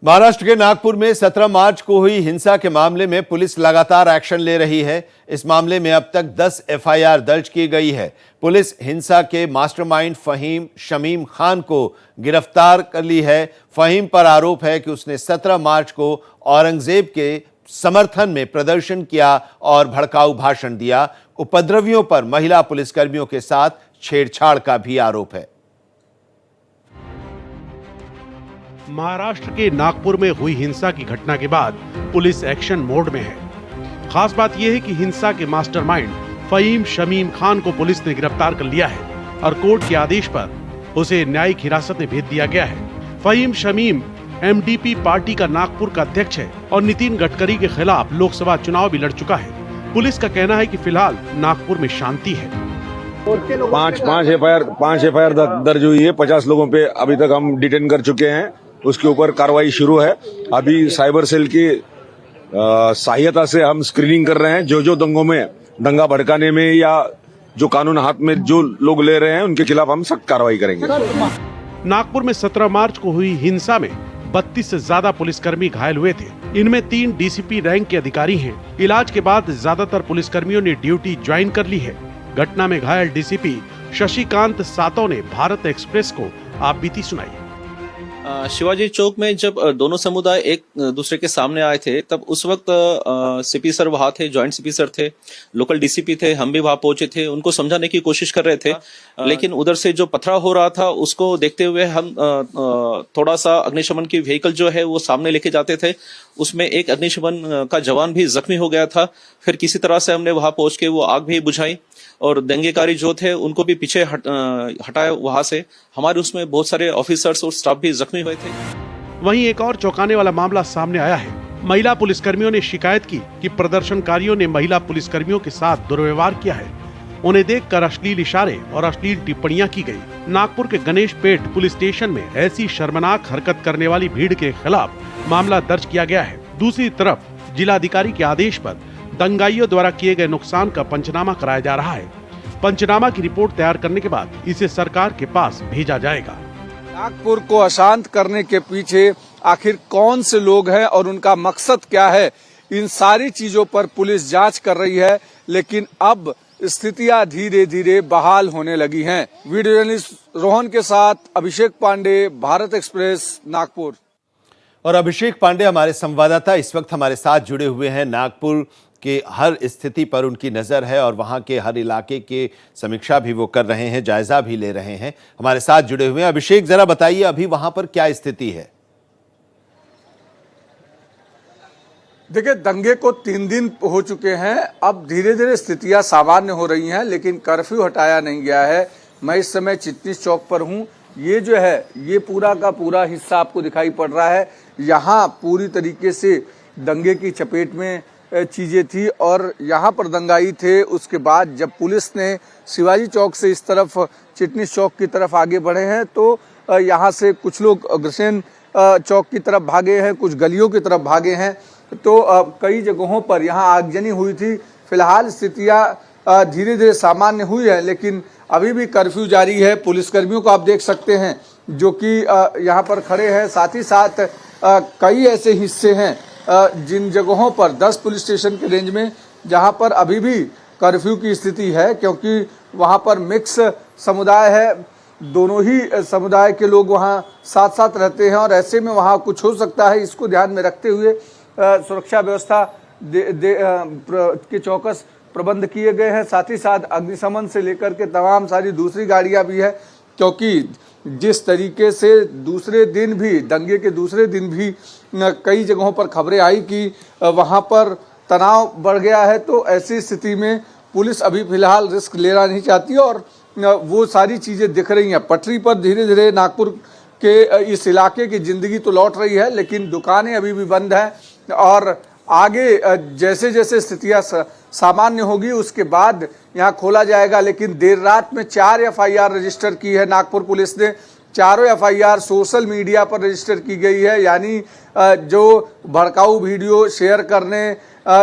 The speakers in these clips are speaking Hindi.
महाराष्ट्र के नागपुर में 17 मार्च को हुई हिंसा के मामले में पुलिस लगातार एक्शन ले रही है। इस मामले में अब तक 10 एफआईआर दर्ज की गई है। पुलिस हिंसा के मास्टरमाइंड फहीम शमीम खान को गिरफ्तार कर ली है। फहीम पर आरोप है कि उसने 17 मार्च को औरंगजेब के समर्थन में प्रदर्शन किया और भड़काऊ भाषण दिया। उपद्रवियों पर महिला पुलिसकर्मियों के साथ छेड़छाड़ का भी आरोप है। महाराष्ट्र के नागपुर में हुई हिंसा की घटना के बाद पुलिस एक्शन मोड में है। खास बात यह है कि हिंसा के मास्टरमाइंड फहीम शमीम खान को पुलिस ने गिरफ्तार कर लिया है और कोर्ट के आदेश पर उसे न्यायिक हिरासत में भेज दिया गया है। फहीम शमीम एमडीपी पार्टी का नागपुर का अध्यक्ष है और नितिन गडकरी के खिलाफ लोकसभा चुनाव भी लड़ चुका है। पुलिस का कहना है कि फिलहाल नागपुर में शांति है। पांच एफआईआर दर्ज हुई है। 50 लोगों पे अभी तक हम डिटेन कर चुके हैं। उसके ऊपर कार्रवाई शुरू है। अभी साइबर सेल की सहायता से हम स्क्रीनिंग कर रहे हैं। जो दंगों में दंगा भड़काने में या जो कानून हाथ में जो लोग ले रहे हैं उनके खिलाफ हम सख्त कार्रवाई करेंगे। नागपुर में 17 मार्च को हुई हिंसा में 32 से ज्यादा पुलिसकर्मी घायल हुए थे। इनमें 3 डीसीपी रैंक के अधिकारी हैं। इलाज के बाद ज्यादातर पुलिसकर्मियों ने ड्यूटी ज्वाइन कर ली है। घटना में घायल डीसीपी शशिकांत सातव ने भारत एक्सप्रेस को आपबीती सुनाई। शिवाजी चौक में जब दोनों समुदाय एक दूसरे के सामने आए थे तब उस वक्त सीपी सर वहां थे, जॉइंट सीपी सर थे, लोकल डीसीपी थे, हम भी वहां पहुंचे थे। उनको समझाने की कोशिश कर रहे थे, लेकिन उधर से जो पथराव हो रहा था उसको देखते हुए हम थोड़ा सा अग्निशमन की व्हीकल जो है वो सामने लेके जाते थे। उसमें एक अग्निशमन का जवान भी जख्मी हो गया था। फिर किसी तरह से हमने वहां पहुंच के वो आग भी बुझाई और दंगेकारी जो थे उनको भी पीछे हटाया वहां से। हमारे उसमें बहुत सारे ऑफिसर्स और स्टाफ भी जख्मी हुए थे। वहीं एक और चौंकाने वाला मामला सामने आया है। महिला पुलिसकर्मियों ने शिकायत की कि प्रदर्शनकारियों ने महिला पुलिसकर्मियों के साथ दुर्व्यवहार किया है। उन्हें देखकर अश्लील इशारे और अश्लील टिप्पणियां की गई। नागपुर के गणेश पेट पुलिस स्टेशन में ऐसी शर्मनाक हरकत करने वाली भीड़ के खिलाफ मामला दर्ज किया गया है। दूसरी तरफ जिलाधिकारी के आदेश पर दंगाइयों द्वारा किए गए नुकसान का पंचनामा कराया जा रहा है। पंचनामा की रिपोर्ट तैयार करने के बाद इसे सरकार के पास भेजा जाएगा। नागपुर को अशांत करने के पीछे आखिर कौन से लोग हैं और उनका मकसद क्या है, इन सारी चीजों पर पुलिस जांच कर रही है। लेकिन अब स्थितियां धीरे धीरे बहाल होने लगी हैं। वीडियो जर्नलिस्ट रोहन के साथ अभिषेक पांडे, भारत एक्सप्रेस, नागपुर। और अभिषेक पांडे हमारे संवाददाता इस वक्त हमारे साथ जुड़े हुए हैं। नागपुर के हर स्थिति पर उनकी नजर है और वहां के हर इलाके की समीक्षा भी वो कर रहे हैं, जायजा भी ले रहे हैं। हमारे साथ जुड़े हुए हैं। अभिषेक, जरा बताइए अभी वहां पर क्या स्थिति है? देखिए, दंगे को 3 दिन हो चुके हैं। अब धीरे धीरे स्थितियां सामान्य हो रही हैं, लेकिन कर्फ्यू हटाया नहीं गया है। मैं इस समय चिटनीस चौक पर हूं। ये जो है ये पूरा का पूरा हिस्सा आपको दिखाई पड़ रहा है। यहाँ पूरी तरीके से दंगे की चपेट में चीजें थी और यहाँ पर दंगाई थे। उसके बाद जब पुलिस ने शिवाजी चौक से इस तरफ चिटनीस चौक की तरफ आगे बढ़े हैं तो यहाँ से कुछ लोग अग्रसेन चौक की तरफ भागे हैं, कुछ गलियों की तरफ भागे हैं। तो कई जगहों पर यहाँ आगजनी हुई थी। फिलहाल स्थितियाँ धीरे धीरे सामान्य हुई है, लेकिन अभी भी कर्फ्यू जारी है। पुलिसकर्मियों को आप देख सकते हैं जो कि यहाँ पर खड़े हैं। साथ ही साथ कई ऐसे हिस्से हैं जिन जगहों पर 10 पुलिस स्टेशन के रेंज में जहां पर अभी भी कर्फ्यू की स्थिति है, क्योंकि वहां पर मिक्स समुदाय है। दोनों ही समुदाय के लोग वहां साथ साथ रहते हैं और ऐसे में वहां कुछ हो सकता है। इसको ध्यान में रखते हुए सुरक्षा व्यवस्था के चौकस प्रबंध किए गए हैं। साथ ही साथ अग्निशमन से लेकर के तमाम सारी दूसरी गाड़ियां भी है, क्योंकि जिस तरीके से दूसरे दिन भी दंगे के दूसरे दिन भी कई जगहों पर खबरें आई कि वहां पर तनाव बढ़ गया है, तो ऐसी स्थिति में पुलिस अभी फिलहाल रिस्क लेना नहीं चाहती और वो सारी चीज़ें दिख रही हैं। पटरी पर धीरे धीरे नागपुर के इस इलाके की जिंदगी तो लौट रही है, लेकिन दुकानें अभी भी बंद हैं और आगे जैसे जैसे स्थितियाँ सामान्य होगी उसके बाद यहाँ खोला जाएगा। लेकिन देर रात में 4 एफआईआर रजिस्टर की है नागपुर पुलिस ने। चारों एफआईआर सोशल मीडिया पर रजिस्टर की गई है, यानी जो भड़काऊ वीडियो शेयर करने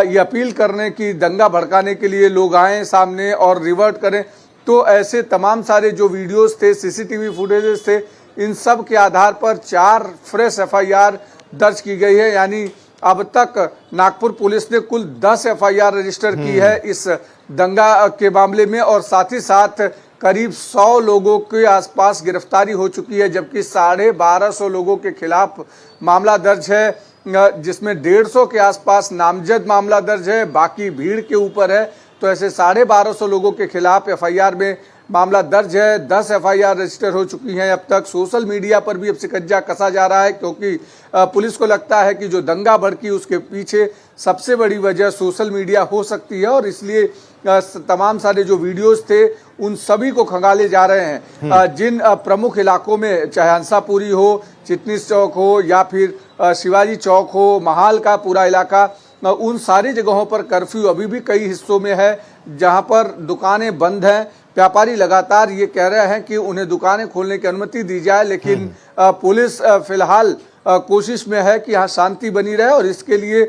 या अपील करने की दंगा भड़काने के लिए लोग आए सामने और रिवर्ट करें, तो ऐसे तमाम सारे जो वीडियोस थे, सीसीटीवी फुटेजेस थे, इन सब के आधार पर 4 फ्रेश एफआईआर दर्ज की गई है। यानी अब तक नागपुर पुलिस ने कुल 10 एफआईआर रजिस्टर की है इस दंगा के मामले में, और साथ ही साथ करीब 100 लोगों के आसपास गिरफ्तारी हो चुकी है, जबकि 1250 लोगों के खिलाफ मामला दर्ज है, जिसमें 150 के आसपास नामजद मामला दर्ज है, बाकी भीड़ के ऊपर है। तो ऐसे 1250 लोगों के खिलाफ एफआईआर में मामला दर्ज है। 10 एफआईआर रजिस्टर हो चुकी हैं अब तक। सोशल मीडिया पर भी अब शिकंजा कसा जा रहा है, क्योंकि पुलिस को लगता है कि जो दंगा भड़की उसके पीछे सबसे बड़ी वजह सोशल मीडिया हो सकती है, और इसलिए तमाम सारे जो वीडियोस थे उन सभी को खंगाले जा रहे हैं। जिन प्रमुख इलाकों में, चाहे हंसापुरी हो, चिटनीस चौक हो, या फिर शिवाजी चौक हो, महाल का पूरा इलाका, उन सारी जगहों पर कर्फ्यू अभी भी कई हिस्सों में है, जहां पर दुकानें बंद हैं। व्यापारी लगातार ये कह रहे हैं कि उन्हें दुकानें खोलने की अनुमति दी जाए, लेकिन पुलिस फिलहाल कोशिश में है कि यहाँ शांति बनी रहे, और इसके लिए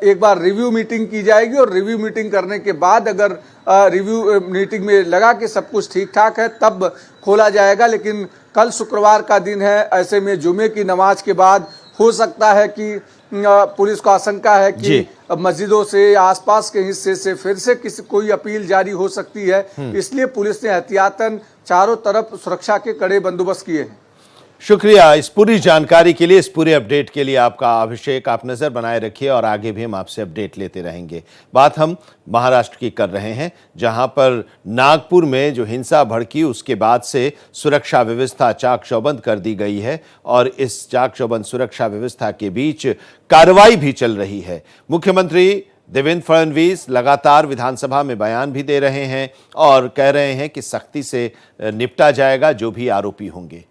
एक बार रिव्यू मीटिंग की जाएगी, और रिव्यू मीटिंग करने के बाद अगर रिव्यू मीटिंग में लगा कि सब कुछ ठीक ठाक है तब खोला जाएगा। लेकिन कल शुक्रवार का दिन है, ऐसे में जुमे की नमाज के बाद हो सकता है कि पुलिस को आशंका है कि मस्जिदों से, आसपास के हिस्से से फिर से कोई अपील जारी हो सकती है। इसलिए पुलिस ने एहतियातन चारों तरफ सुरक्षा के कड़े बंदोबस्त किए हैं। शुक्रिया इस पूरी जानकारी के लिए, इस पूरे अपडेट के लिए आपका अभिषेक। आप नजर बनाए रखिए और आगे भी हम आपसे अपडेट लेते रहेंगे। बात हम महाराष्ट्र की कर रहे हैं, जहां पर नागपुर में जो हिंसा भड़की उसके बाद से सुरक्षा व्यवस्था चाक चौबंद कर दी गई है, और इस चाक चौबंद सुरक्षा व्यवस्था के बीच कार्रवाई भी चल रही है। मुख्यमंत्री देवेंद्र फडणवीस लगातार विधानसभा में बयान भी दे रहे हैं और कह रहे हैं कि सख्ती से निपटा जाएगा जो भी आरोपी होंगे।